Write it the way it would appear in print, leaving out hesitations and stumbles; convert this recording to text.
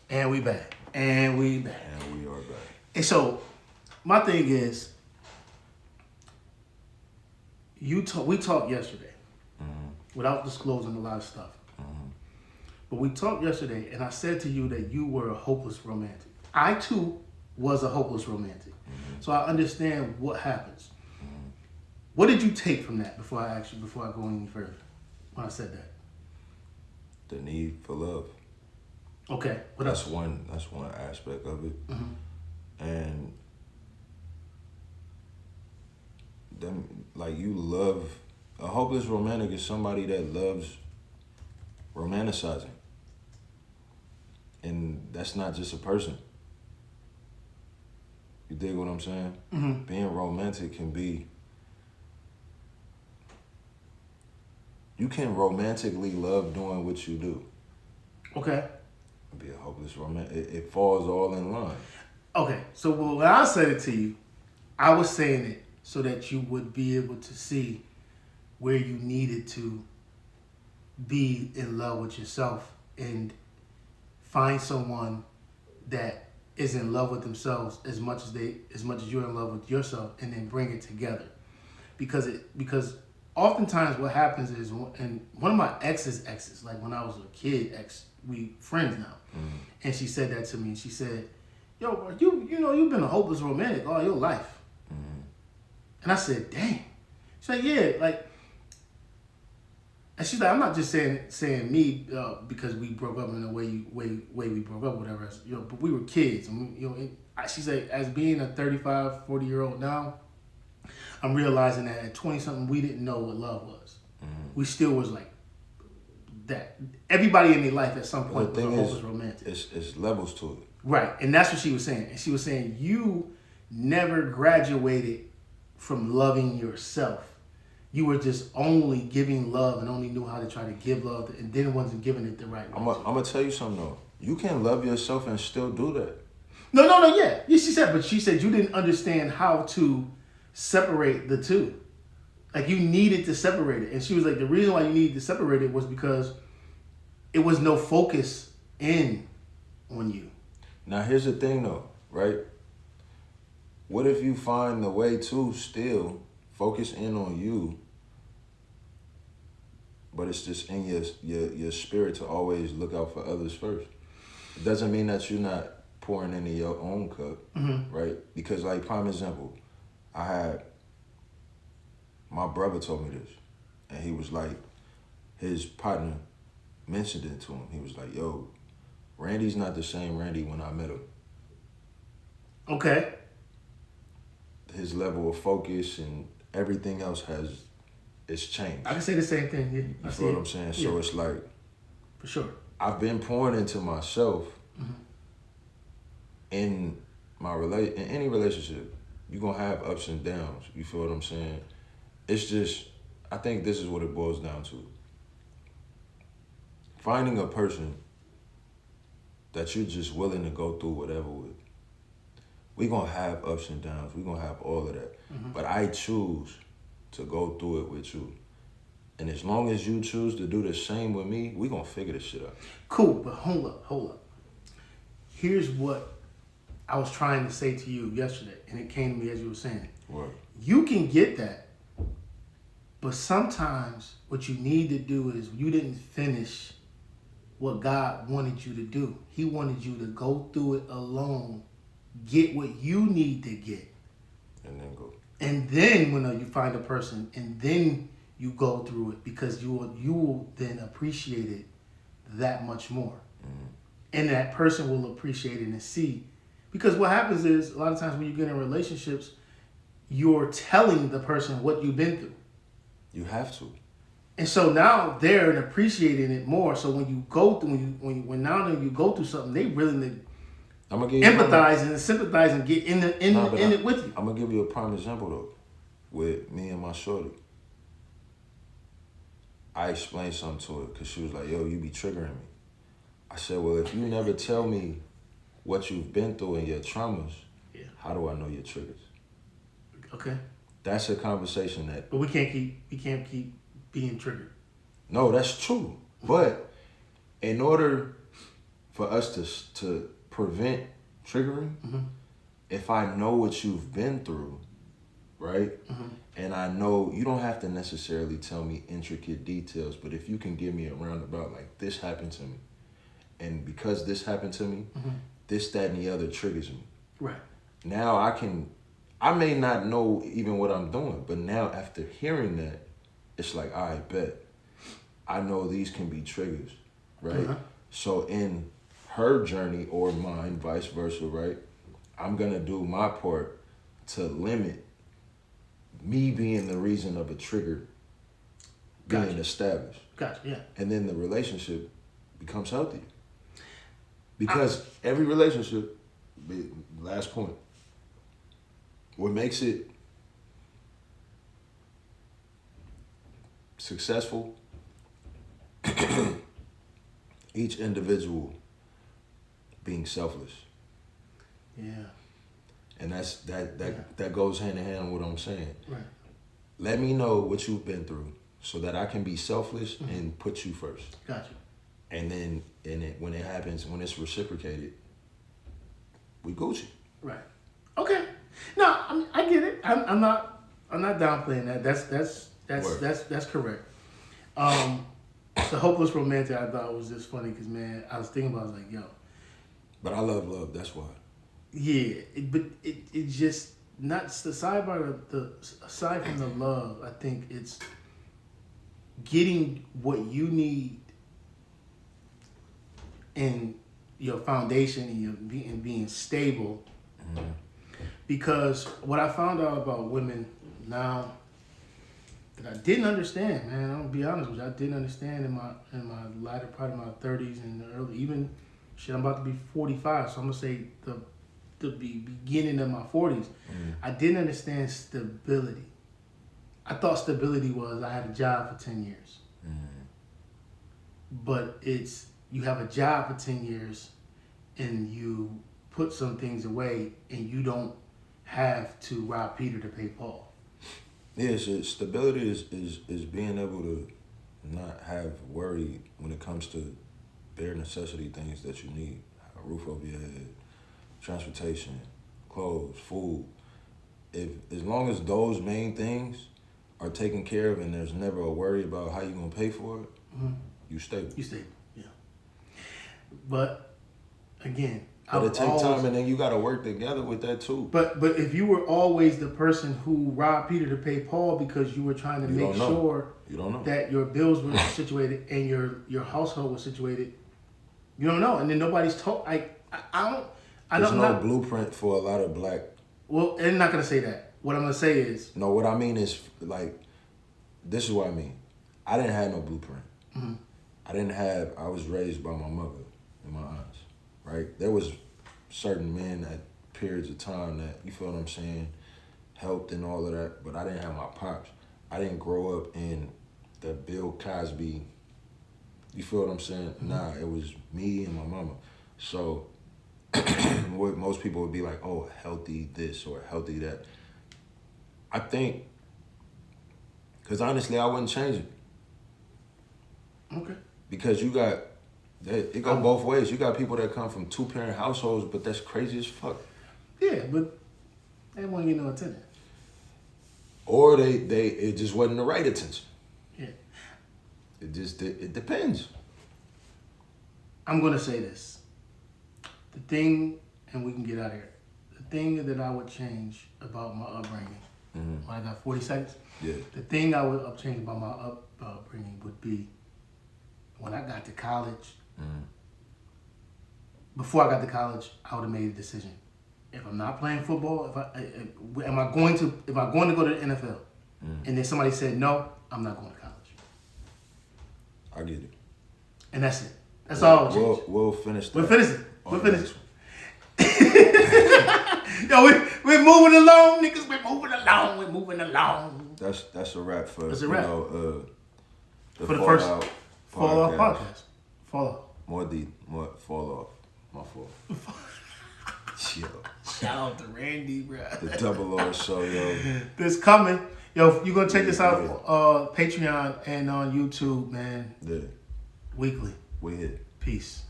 And we back. And we back. And we are back. And so, my thing is, we talked yesterday without disclosing a lot of stuff. But we talked yesterday, and I said to you that you were a hopeless romantic. I, too, was a hopeless romantic. So I understand what happens. What did you take from that before I go any further when I said that? The need for love. Okay. What that's else? That's one aspect of it. And them, like, you love, a hopeless romantic is somebody that loves romanticizing. And that's not just a person. You dig what I'm saying? Being romantic can be, you can romantically love doing what you do. Okay. Be a hopeless romantic. It falls all in line. Okay. So when I said it to you, I was saying it so that you would be able to see where you needed to be in love with yourself and find someone that is in love with themselves as much as you're in love with yourself, and then bring it together. Because oftentimes what happens is, and one of my exes, like when I was a kid, we friends now, and she said that to me. She said, "Yo, bro, you've been a hopeless romantic all your life." And I said, "Dang." She said, "Yeah, like." And she's like, "I'm not just saying me because we broke up in the way we broke up, whatever. But we were kids, and she said, as being a 35, 40-year-old now, I'm realizing that at 20-something, we didn't know what love was. We still was like that. Everybody in their life at some point was a hopeless romantic. It's levels to it. Right, and that's what she was saying. And she was saying, you never graduated from loving yourself. You were just only giving love and only knew how to try to give love, and then wasn't giving it the right way." I'm going to tell you something, though. You can love yourself and still do that. No, yeah. She said you didn't understand how to separate the two. Like, you needed to separate it. And she was like, the reason why you needed to separate it was because it was no focus on you. Now, here's the thing, though, right? What if you find the way to still focus in on you, but it's just in your spirit to always look out for others first? It doesn't mean that you're not pouring into your own cup, right? Because, like, prime example, my brother told me this, and he was like, his partner mentioned it to him. He was like, "Yo, Randy's not the same Randy when I met him." Okay. His level of focus and everything else it's changed. I can say the same thing. Yeah, you feel what I'm saying? Yeah. So it's like, for sure, I've been pouring into myself in in any relationship. You're gonna have ups and downs. You feel what I'm saying? It's just, I think this is what it boils down to. Finding a person that you're just willing to go through whatever with. We're gonna have ups and downs. We're gonna have all of that. But I choose to go through it with you. And as long as you choose to do the same with me, we're gonna figure this shit out. Cool, but hold up. Here's what I was trying to say to you yesterday, and it came to me as you were saying it. What? You can get that, but sometimes what you need to do is, you didn't finish what God wanted you to do. He wanted you to go through it alone, get what you need to get, and then go. And then when you find a person, and then you go through it, because you will then appreciate it that much more. And that person will appreciate it and see. Because what happens is, a lot of times when you get in relationships, you're telling the person what you've been through. You have to. And so now they're appreciating it more. So when you go through, when you go through something, they really empathize and sympathize and get in it with you. I'm gonna give you a prime example though, with me and my shorty. I explained something to her because she was like, "Yo, you be triggering me." I said, "Well, if you never tell me what you've been through and your traumas, how do I know your triggers?" Okay. That's a conversation that. But we can't keep being triggered. No, that's true. But in order for us to prevent triggering, if I know what you've been through, right? And I know you don't have to necessarily tell me intricate details, but if you can give me a roundabout, like this happened to me, and because this happened to me, this, that, and the other triggers me. Right. Now I may not know even what I'm doing, but now after hearing that, it's like, all right, bet. I know these can be triggers, right? So in her journey or mine, vice versa, right? I'm gonna do my part to limit me being the reason of a trigger being established. Gotcha, yeah. And then the relationship becomes healthy. Because every relationship, last point, what makes it successful, each individual being selfless. Yeah. And that goes hand in hand with what I'm saying. Right. Let me know what you've been through so that I can be selfless and put you first. Gotcha. And then when it happens, when it's reciprocated, we Gucci. Right. Okay. No, I get it. I'm not downplaying that. That's correct. The hopeless romantic I thought was just funny because, man, I was thinking about it, I was like, yo. But I love love. That's why. Yeah, but it just not the sidebar. Aside from the love, I think it's getting what you need in your foundation and your being stable. Because what I found out about women now that I didn't understand, man, I'm gonna be honest with you, I didn't understand in my latter part of my 30s and early, even shit, I'm about to be 45, so I'm gonna say the beginning of my 40s. I didn't understand stability. I thought stability was I had a job for 10 years. But it's you have a job for 10 years and you put some things away and you don't have to rob Peter to pay Paul. Yeah, so stability is being able to not have worry when it comes to bare necessity things that you need. A roof over your head, transportation, clothes, food. As long as those main things are taken care of and there's never a worry about how you're gonna pay for it, you stable. You stable, yeah. But again, but it takes time, and then you got to work together with that too. But if you were always the person who robbed Peter to pay Paul because you were trying to make sure that your bills were situated and your household was situated, you don't know. And then nobody's told. There's no blueprint for a lot of black. Well, I'm not gonna say that. What I'm gonna say is. No, what I mean is like, this is what I mean. I didn't have no blueprint. I was raised by my mother and my aunts, right? There was certain men at periods of time that, you feel what I'm saying, helped and all of that, but I didn't have my pops. I didn't grow up in the Bill Cosby, you feel what I'm saying? Nah, it was me and my mama. So what most people would be like, oh, healthy this or healthy that. I think, because honestly, I wouldn't change it. Okay. Because you got, it go both ways. You got people that come from 2-parent households, but that's crazy as fuck. Yeah, but they won't get no attention. Or it just wasn't the right attention. Yeah. It depends. I'm gonna say this. The thing, and we can get out of here. The thing that I would change about my upbringing, when I got 40 seconds. Yeah. The thing I would change about my upbringing would be when I got to college. Before I got to college, I would have made a decision. If I'm not playing football, if I'm going to go to the NFL, and then somebody said no, I'm not going to college. I get it. And that's it. That's all I would change. We'll finish that. We'll finish it. Yo, we're moving along, niggas. We're moving along. That's a wrap for That's a wrap. For the first Fall Off podcast. Fall Off. More Fall Off. My fault. Yo. Shout out to Randy, bro. The Double R Show, yo. This coming. Yo, you gonna check this out Patreon and on YouTube, man. Yeah. Weekly. We hit. Peace.